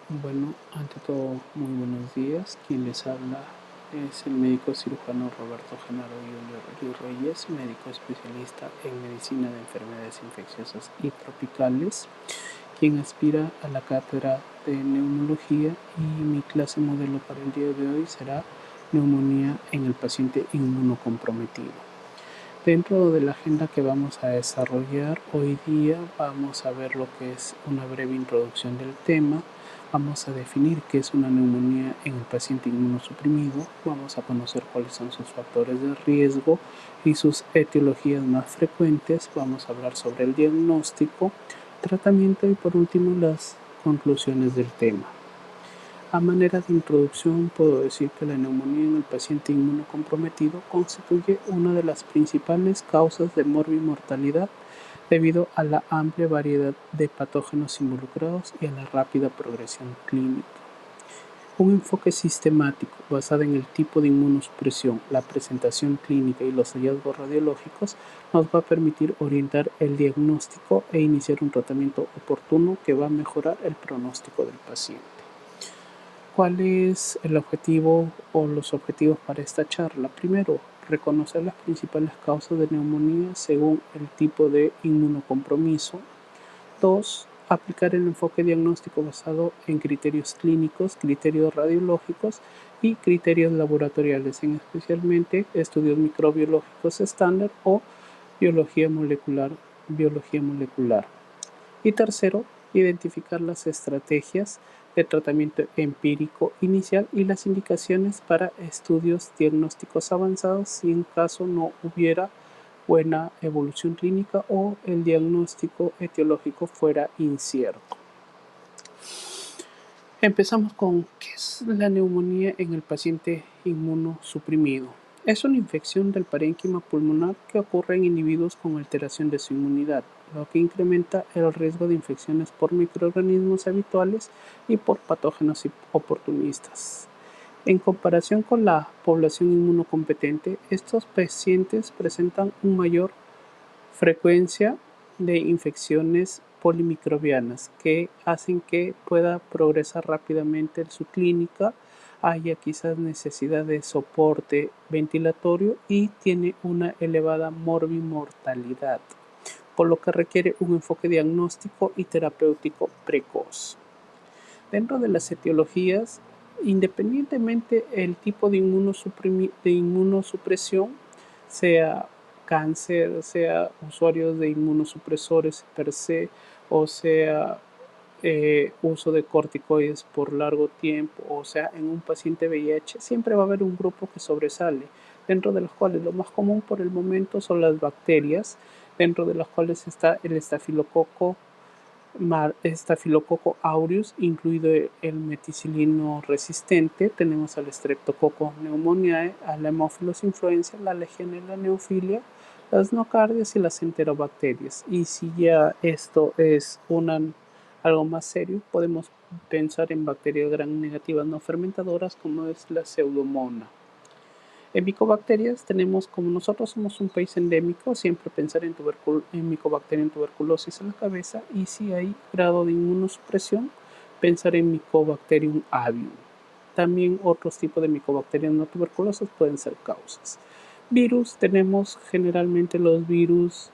Bueno, ante todo, muy buenos días. Quien les habla es el médico cirujano Roberto Genaro Julio Reyes, médico especialista en medicina de enfermedades infecciosas y tropicales, quien aspira a la cátedra de neumología, y mi clase modelo para el día de hoy será neumonía en el paciente inmunocomprometido. Dentro de la agenda que vamos a desarrollar hoy día, vamos a ver lo que es una breve introducción del tema. Vamos a definir qué es una neumonía en el paciente inmunosuprimido. Vamos a conocer cuáles son sus factores de riesgo y sus etiologías más frecuentes. Vamos a hablar sobre el diagnóstico, tratamiento y por último las conclusiones del tema. A manera de introducción, puedo decir que la neumonía en el paciente inmunocomprometido constituye una de las principales causas de morbimortalidad debido a la amplia variedad de patógenos involucrados y a la rápida progresión clínica. Un enfoque sistemático basado en el tipo de inmunosupresión, la presentación clínica y los hallazgos radiológicos nos va a permitir orientar el diagnóstico e iniciar un tratamiento oportuno que va a mejorar el pronóstico del paciente. ¿Cuál es el objetivo o los objetivos para esta charla? Primero, reconocer las principales causas de neumonía según el tipo de inmunocompromiso. 2. Aplicar el enfoque diagnóstico basado en criterios clínicos, criterios radiológicos y criterios laboratoriales, en especialmente estudios microbiológicos estándar o biología molecular. Y tercero, identificar las estrategias de tratamiento empírico inicial y las indicaciones para estudios diagnósticos avanzados si en caso no hubiera buena evolución clínica o el diagnóstico etiológico fuera incierto. Empezamos con ¿qué es la neumonía en el paciente inmunosuprimido? Es una infección del parénquima pulmonar que ocurre en individuos con alteración de su inmunidad, lo que incrementa el riesgo de infecciones por microorganismos habituales y por patógenos oportunistas. En comparación con la población inmunocompetente, estos pacientes presentan una mayor frecuencia de infecciones polimicrobianas que hacen que pueda progresar rápidamente en su clínica, haya quizás necesidad de soporte ventilatorio y tiene una elevada morbimortalidad, por lo que requiere un enfoque diagnóstico y terapéutico precoz. Dentro de las etiologías, independientemente el tipo de inmunosupresión, sea cáncer, sea usuarios de inmunosupresores per se, o sea uso de corticoides por largo tiempo, o sea en un paciente VIH, siempre va a haber un grupo que sobresale, dentro de los cuales lo más común por el momento son las bacterias, dentro de las cuales está el estafilococo aureus, incluido el meticilino resistente. Tenemos al Streptococcus pneumoniae, a la Haemophilus influenza, la Legionella neofilia, las nocardias y las enterobacterias. Y si ya esto es algo más serio, podemos pensar en bacterias gram negativas no fermentadoras como es la Pseudomonas. En micobacterias tenemos, como nosotros somos un país endémico, siempre pensar en micobacteria en tuberculosis en la cabeza, y si hay grado de inmunosupresión, pensar en Mycobacterium avium. También otros tipos de micobacterias no tuberculosas pueden ser causas. Virus, tenemos generalmente los virus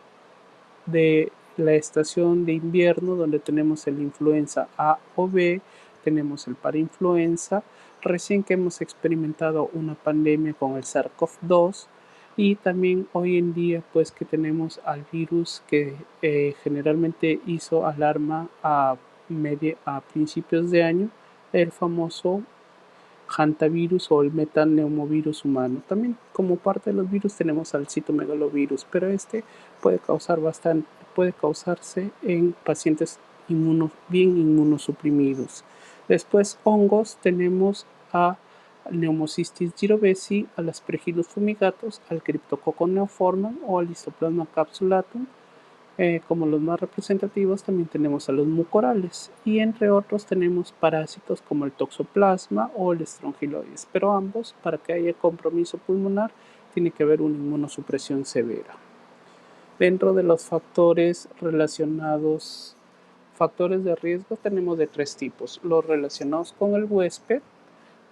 de la estación de invierno, donde tenemos el influenza A o B, tenemos el parainfluenza, recién que hemos experimentado una pandemia con el SARS-CoV-2, y también hoy en día pues que tenemos al virus que generalmente hizo alarma a principios de año, el famoso hantavirus o el metaneumovirus humano. También como parte de los virus tenemos al citomegalovirus, pero este puede causarse en pacientes bien inmunosuprimidos. Después hongos, tenemos a Pneumocystis jirovecii, al Aspergillus fumigatus, al Cryptococcus neoformans o al Histoplasma capsulatum. Como los más representativos también tenemos a los mucorales, y entre otros tenemos parásitos como el toxoplasma o el strongyloides, pero ambos, para que haya compromiso pulmonar, tiene que haber una inmunosupresión severa. Dentro de los factores relacionados, factores de riesgo tenemos de 3 tipos. Los relacionados con el huésped,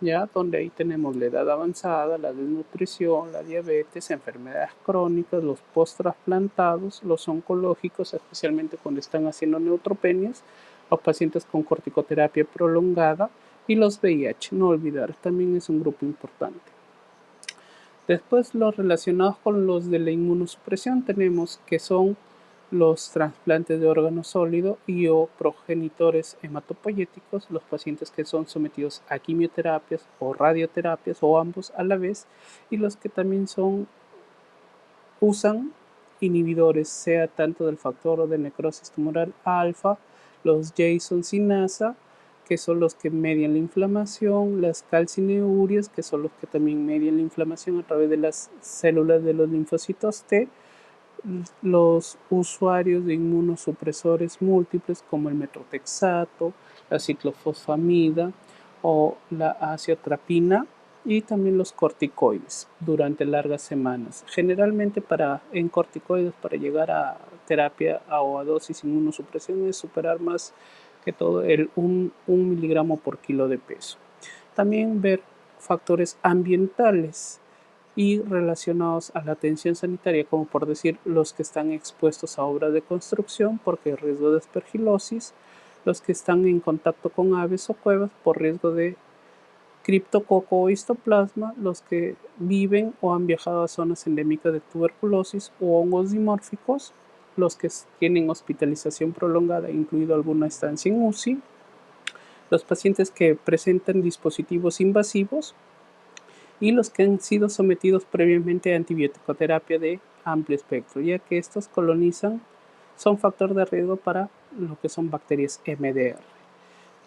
ya donde ahí tenemos la edad avanzada, la desnutrición, la diabetes, enfermedades crónicas, los post-trasplantados, los oncológicos, especialmente cuando están haciendo neutropenias, los pacientes con corticoterapia prolongada y los VIH. No olvidar, también es un grupo importante. Después, los relacionados con los de la inmunosupresión tenemos que son los trasplantes de órgano sólido y o progenitores hematopoyéticos, los pacientes que son sometidos a quimioterapias o radioterapias o ambos a la vez, y los que también usan inhibidores, sea tanto del factor de necrosis tumoral alfa, los Jason sinasa, que son los que median la inflamación, las calcineurias, que son los que también median la inflamación a través de las células de los linfocitos T, los usuarios de inmunosupresores múltiples como el metrotexato, la ciclofosfamida o la azathioprina y también los corticoides durante largas semanas. Generalmente en corticoides para llegar a terapia o a dosis inmunosupresión es superar más que todo el 1 miligramo por kilo de peso. También ver factores ambientales y relacionados a la atención sanitaria, como por decir los que están expuestos a obras de construcción porque hay riesgo de aspergilosis, los que están en contacto con aves o cuevas por riesgo de criptococo o histoplasma, los que viven o han viajado a zonas endémicas de tuberculosis o hongos dimórficos, los que tienen hospitalización prolongada, incluido alguna estancia en UCI, los pacientes que presentan dispositivos invasivos y los que han sido sometidos previamente a antibiótico-terapia de amplio espectro, ya que estos son factor de riesgo para lo que son bacterias MDR.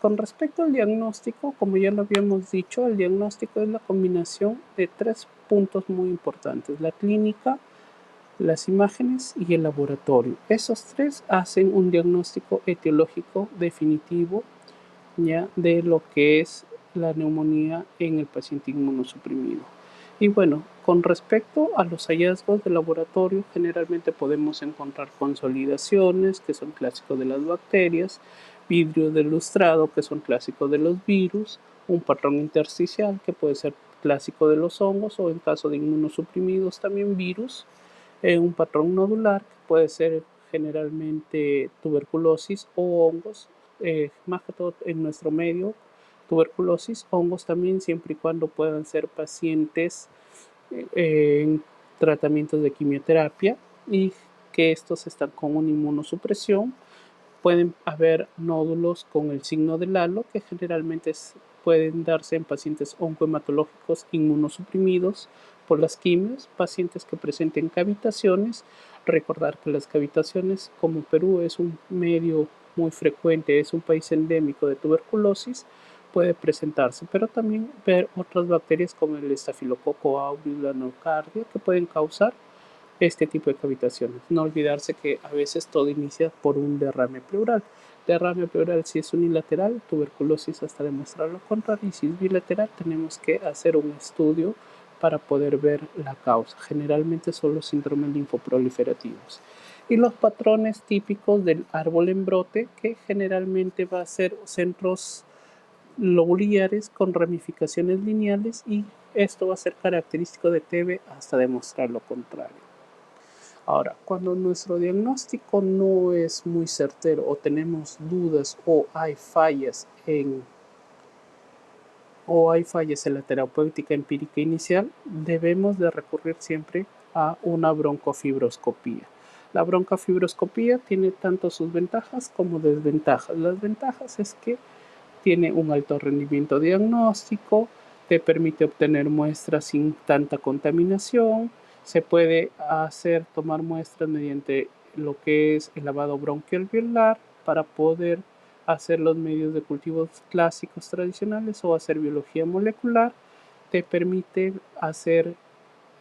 Con respecto al diagnóstico, como ya lo habíamos dicho, el diagnóstico es la combinación de 3 puntos muy importantes: la clínica, las imágenes y el laboratorio. Esos 3 hacen un diagnóstico etiológico definitivo ya de lo que es la neumonía en el paciente inmunosuprimido. Y bueno, con respecto a los hallazgos de laboratorio, generalmente podemos encontrar consolidaciones, que son clásicos de las bacterias, vidrio de lustrado, que son clásicos de los virus, un patrón intersticial, que puede ser clásico de los hongos, o en caso de inmunosuprimidos también virus, un patrón nodular, que puede ser generalmente tuberculosis o hongos, más que todo en nuestro medio, tuberculosis, hongos también, siempre y cuando puedan ser pacientes en tratamientos de quimioterapia y que estos están con una inmunosupresión. Pueden haber nódulos con el signo del halo, que generalmente pueden darse en pacientes oncohematológicos inmunosuprimidos por las quimios, pacientes que presenten cavitaciones. Recordar que las cavitaciones, como Perú es un medio muy frecuente, es un país endémico de tuberculosis, puede presentarse, pero también ver otras bacterias como el estafilococo aureus, la nocardia, que pueden causar este tipo de cavitaciones. No olvidarse que a veces todo inicia por un derrame pleural. Derrame pleural si es unilateral, tuberculosis hasta demostrar lo contrario, y si es bilateral tenemos que hacer un estudio para poder ver la causa. Generalmente son los síndromes linfoproliferativos. Y los patrones típicos del árbol en brote, que generalmente va a ser centros lobulares con ramificaciones lineales, y esto va a ser característico de TB hasta demostrar lo contrario. Ahora, cuando nuestro diagnóstico no es muy certero o tenemos dudas o hay fallas en la terapéutica empírica inicial, debemos de recurrir siempre a una broncofibroscopía. La broncofibroscopía tiene tanto sus ventajas como desventajas. Las ventajas es que tiene un alto rendimiento diagnóstico, te permite obtener muestras sin tanta contaminación, se puede tomar muestras mediante lo que es el lavado broncoalveolar para poder hacer los medios de cultivos clásicos tradicionales o hacer biología molecular, te permite hacer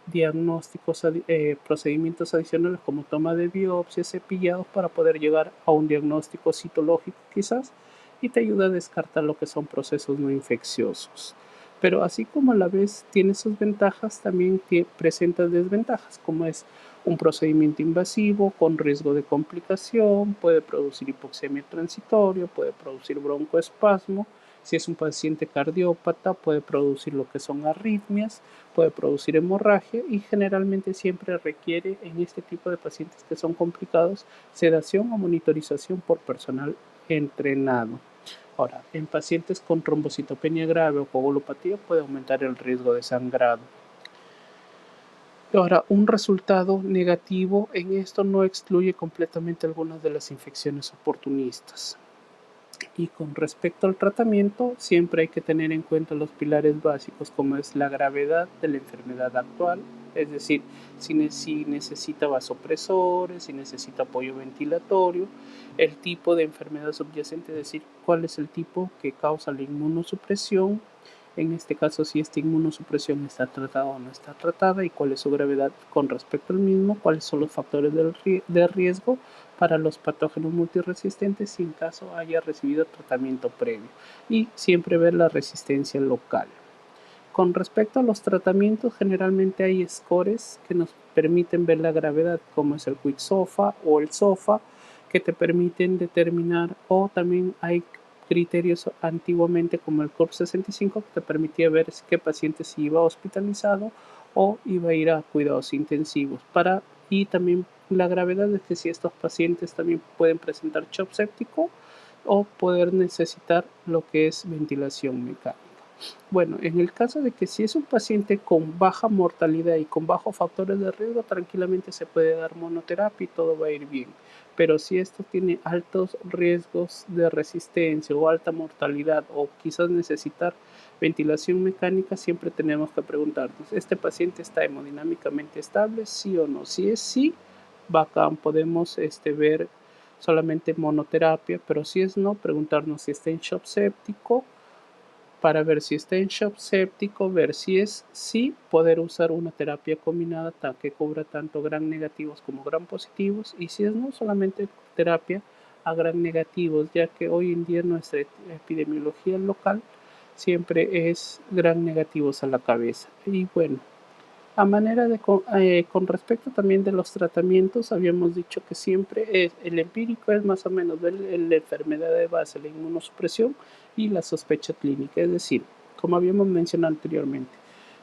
diagnósticos, procedimientos adicionales como toma de biopsias, cepillados para poder llegar a un diagnóstico citológico quizás, y te ayuda a descartar lo que son procesos no infecciosos. Pero así como a la vez tiene sus ventajas, también presenta desventajas, como es un procedimiento invasivo con riesgo de complicación, puede producir hipoxemia transitoria, puede producir broncoespasmo. Si es un paciente cardiópata, puede producir lo que son arritmias, puede producir hemorragia y generalmente siempre requiere en este tipo de pacientes que son complicados sedación o monitorización por personal entrenado. Ahora, en pacientes con trombocitopenia grave o coagulopatía puede aumentar el riesgo de sangrado. Ahora, un resultado negativo en esto no excluye completamente algunas de las infecciones oportunistas. Y con respecto al tratamiento, siempre hay que tener en cuenta los pilares básicos como es la gravedad de la enfermedad actual, es decir, si necesita vasopresores, si necesita apoyo ventilatorio, el tipo de enfermedad subyacente, es decir, cuál es el tipo que causa la inmunosupresión, en este caso si esta inmunosupresión está tratada o no está tratada y cuál es su gravedad con respecto al mismo, cuáles son los factores de riesgo para los patógenos multiresistentes si en caso haya recibido tratamiento previo y siempre ver la resistencia local. Con respecto a los tratamientos, generalmente hay scores que nos permiten ver la gravedad, como es el QuickSOFA o el SOFA, que te permiten determinar, o también hay criterios antiguamente como el CORP65 que te permitía ver qué paciente se iba hospitalizado o iba a ir a cuidados intensivos. Y también la gravedad es que si estos pacientes también pueden presentar shock séptico o poder necesitar lo que es ventilación mecánica. Bueno, en el caso de que si es un paciente con baja mortalidad y con bajos factores de riesgo, tranquilamente se puede dar monoterapia y todo va a ir bien. Pero si esto tiene altos riesgos de resistencia o alta mortalidad o quizás necesitar ventilación mecánica, siempre tenemos que preguntarnos, ¿este paciente está hemodinámicamente estable? ¿Sí o no? Si es sí, bacán, podemos ver solamente monoterapia, pero si es no, preguntarnos si está en shock séptico, para ver si está en shock séptico, ver si es sí, poder usar una terapia combinada que cubra tanto gram negativos como gram positivos, y si es no, solamente terapia a gram negativos, ya que hoy en día nuestra epidemiología local siempre es gram negativos a la cabeza. Y bueno, a manera de con respecto también de los tratamientos, habíamos dicho que siempre el empírico es más o menos ver la enfermedad de base, la inmunosupresión y la sospecha clínica. Es decir, como habíamos mencionado anteriormente,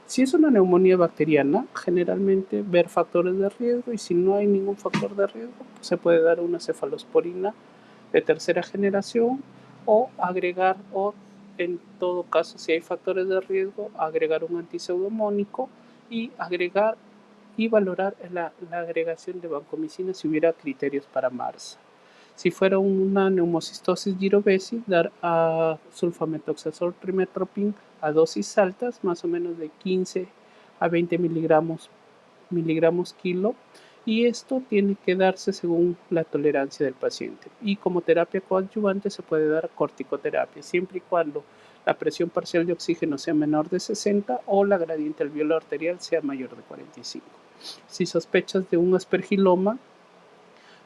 si es una neumonía bacteriana, generalmente ver factores de riesgo, y si no hay ningún factor de riesgo, pues se puede dar una cefalosporina de tercera generación o agregar, o en todo caso, si hay factores de riesgo, agregar un antiseudomónico y agregar y valorar la agregación de vancomicina si hubiera criterios para MARS. Si fuera una neumocistosis girovesi, dar a sulfamethoxazol trimetropin a dosis altas, más o menos de 15 a 20 miligramos kilo, y esto tiene que darse según la tolerancia del paciente. Y como terapia coadyuvante se puede dar corticoterapia, siempre y cuando la presión parcial de oxígeno sea menor de 60 o la gradiente alveolar arterial sea mayor de 45. Si sospechas de un aspergiloma,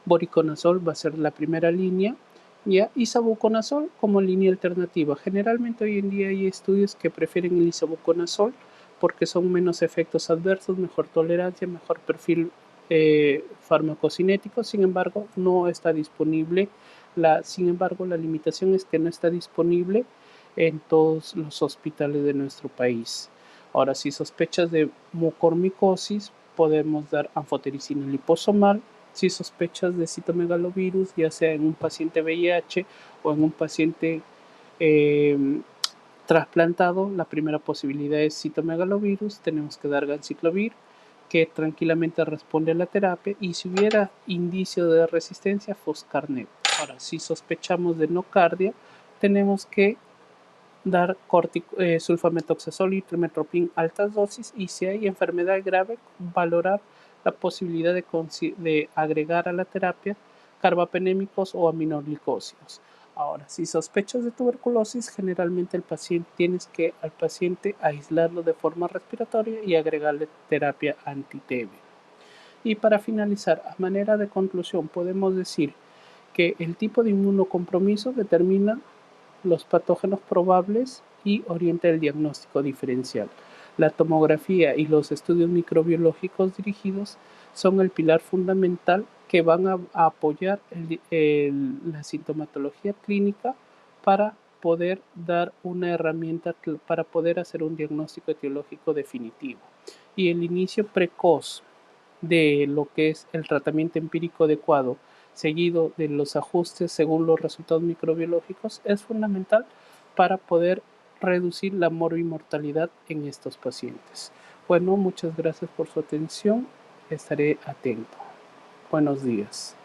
voriconazol va a ser la primera línea, y isavuconazol como línea alternativa. Generalmente hoy en día hay estudios que prefieren el isavuconazol porque son menos efectos adversos, mejor tolerancia, mejor perfil farmacocinético. Sin embargo, no está disponible. Sin embargo, la limitación es que no está disponible en todos los hospitales de nuestro país. Ahora, si sospechas de mucormicosis, podemos dar anfotericina liposomal. Si sospechas de citomegalovirus, ya sea en un paciente VIH o en un paciente trasplantado, la primera posibilidad es citomegalovirus, tenemos que dar ganciclovir, que tranquilamente responde a la terapia, y si hubiera indicio de resistencia, foscarnet. Ahora, si sospechamos de nocardia, tenemos que dar sulfamethoxazol y trimetropin altas dosis, y si hay enfermedad grave, valorar la posibilidad de agregar a la terapia carbapenémicos o aminoglicósidos. Ahora, si sospechas de tuberculosis, generalmente tienes que al paciente aislarlo de forma respiratoria y agregarle terapia anti-TB. Y para finalizar, a manera de conclusión, podemos decir que el tipo de inmunocompromiso determina los patógenos probables y orienta el diagnóstico diferencial. La tomografía y los estudios microbiológicos dirigidos son el pilar fundamental que van a apoyar la sintomatología clínica para poder dar una herramienta para poder hacer un diagnóstico etiológico definitivo. Y el inicio precoz de lo que es el tratamiento empírico adecuado, seguido de los ajustes según los resultados microbiológicos, es fundamental para poder reducir la morbimortalidad en estos pacientes. Bueno, muchas gracias por su atención. Estaré atento. Buenos días.